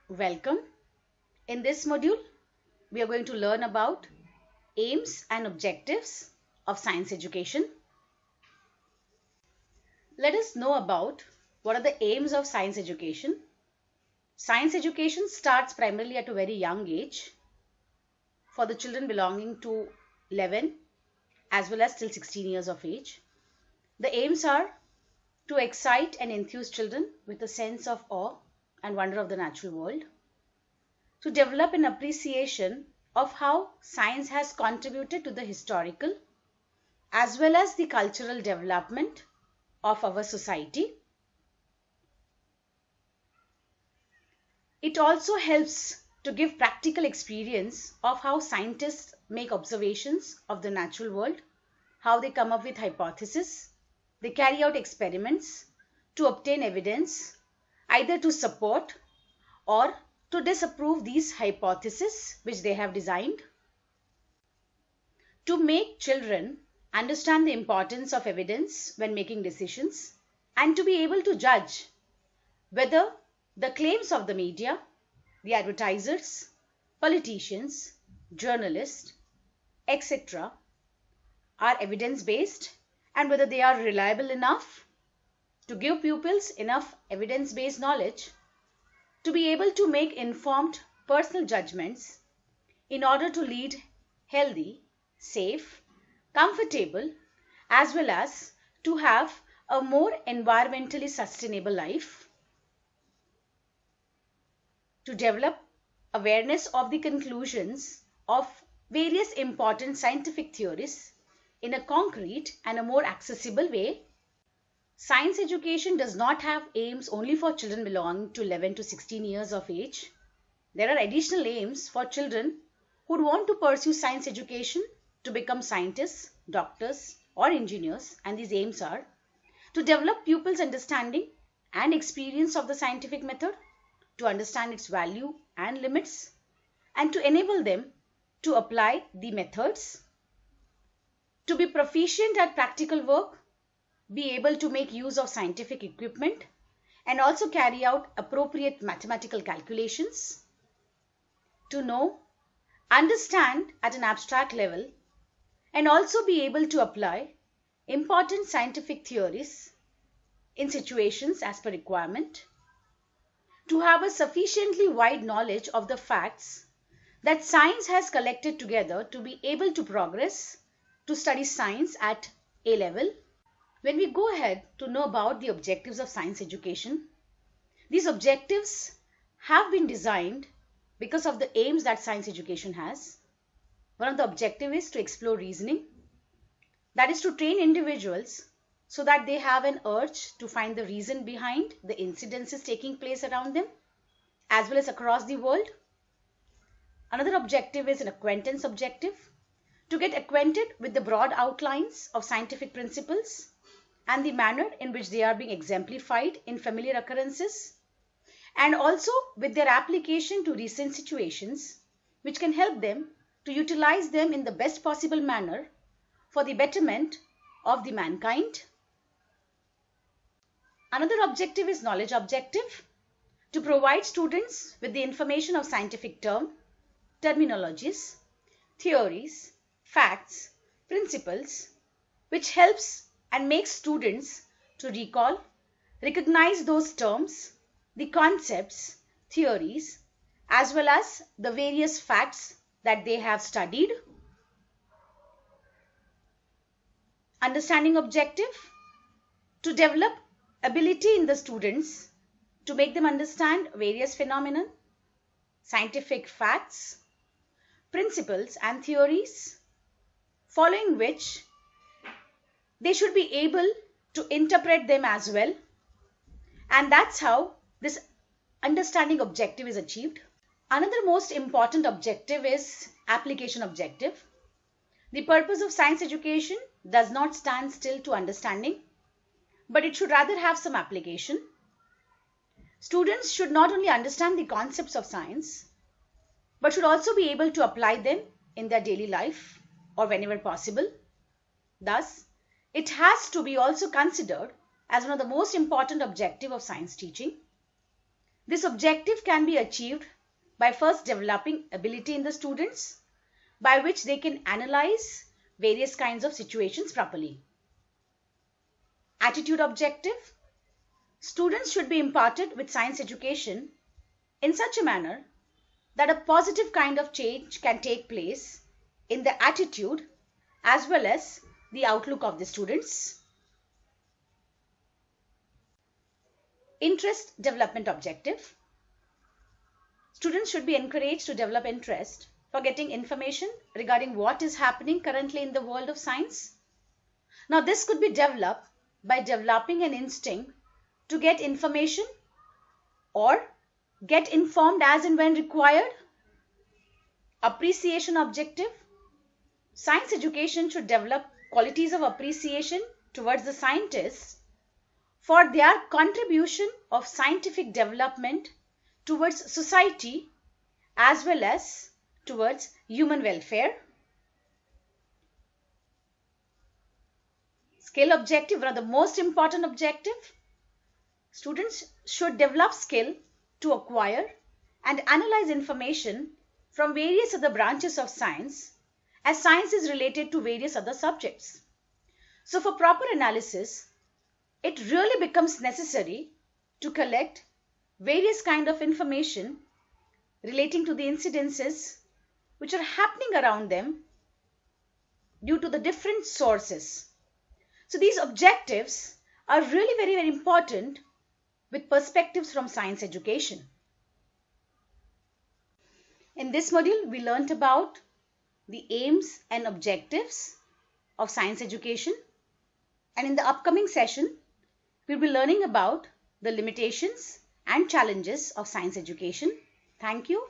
Welcome. In this module, we are going to learn about aims and objectives of science education. Let us know about what are the aims of science education. Science education starts primarily at a very young age for the children belonging to 11 as well as till 16 years of age. The aims are to excite and enthuse children with a sense of awe and wonder of the natural world, to develop an appreciation of how science has contributed to the historical as well as the cultural development of our society. It also helps to give practical experience of how scientists make observations of the natural world, how they come up with hypotheses, they carry out experiments to obtain evidence either to support or to disapprove these hypotheses which they have designed. To make children understand the importance of evidence when making decisions and to be able to judge whether the claims of the media, the advertisers, politicians, journalists, etc. are evidence-based and whether they are reliable enough to give pupils enough evidence-based knowledge to be able to make informed personal judgments in order to lead healthy, safe, comfortable, as well as to have a more environmentally sustainable life. To develop awareness of the conclusions of various important scientific theories in a concrete and a more accessible way. Science education does not have aims only for children belonging to 11 to 16 years of age. There are additional aims for children who would want to pursue science education to become scientists, doctors, or engineers, and these aims are to develop pupils' understanding and experience of the scientific method, to understand its value and limits, and to enable them to apply the methods, to be proficient at practical work, be able to make use of scientific equipment, and also carry out appropriate mathematical calculations, to know, understand at an abstract level, and also be able to apply important scientific theories in situations as per requirement, to have a sufficiently wide knowledge of the facts that science has collected together to be able to progress to study science at A level. When we go ahead to know about the objectives of science education, these objectives have been designed because of the aims that science education has. One of the objectives is to explore reasoning, that is to train individuals so that they have an urge to find the reason behind the incidences taking place around them as well as across the world. Another objective is an acquaintance objective, to get acquainted with the broad outlines of scientific principles and the manner in which they are being exemplified in familiar occurrences, and also with their application to recent situations which can help them to utilize them in the best possible manner for the betterment of the mankind. Another objective is knowledge objective, to provide students with the information of scientific terminologies, theories, facts, principles, which helps and makes students to recall, recognize those terms, the concepts, theories, as well as the various facts that they have studied. Understanding objective, to develop ability in the students to make them understand various phenomena, scientific facts, principles and theories, following which they should be able to interpret them as well, and that's how this understanding objective is achieved. Another most important objective is application objective. The purpose of science education does not stand still to understanding, but it should rather have some application. Students should not only understand the concepts of science, but should also be able to apply them in their daily life or whenever possible. Thus, it has to be also considered as one of the most important objectives of science teaching. This objective can be achieved by first developing ability in the students by which they can analyze various kinds of situations properly. Attitude objective. Students should be imparted with science education in such a manner that a positive kind of change can take place in the attitude as well as the outlook of the students. Interest development objective. Students should be encouraged to develop interest for getting information regarding what is happening currently in the world of science. Now, this could be developed by developing an instinct to get information or get informed as and when required. Appreciation objective. Science education should develop qualities of appreciation towards the scientists for their contribution of scientific development towards society as well as towards human welfare. Skill objective, one of the most important objective. Students should develop skill to acquire and analyze information from various other branches of science, as science is related to various other subjects. So for proper analysis, it really becomes necessary to collect various kind of information relating to the incidences which are happening around them due to the different sources. So these objectives are really very, very important with perspectives from science education. In this module, we learnt about the aims and objectives of science education, and in the upcoming session, we'll be learning about the limitations and challenges of science education. Thank you.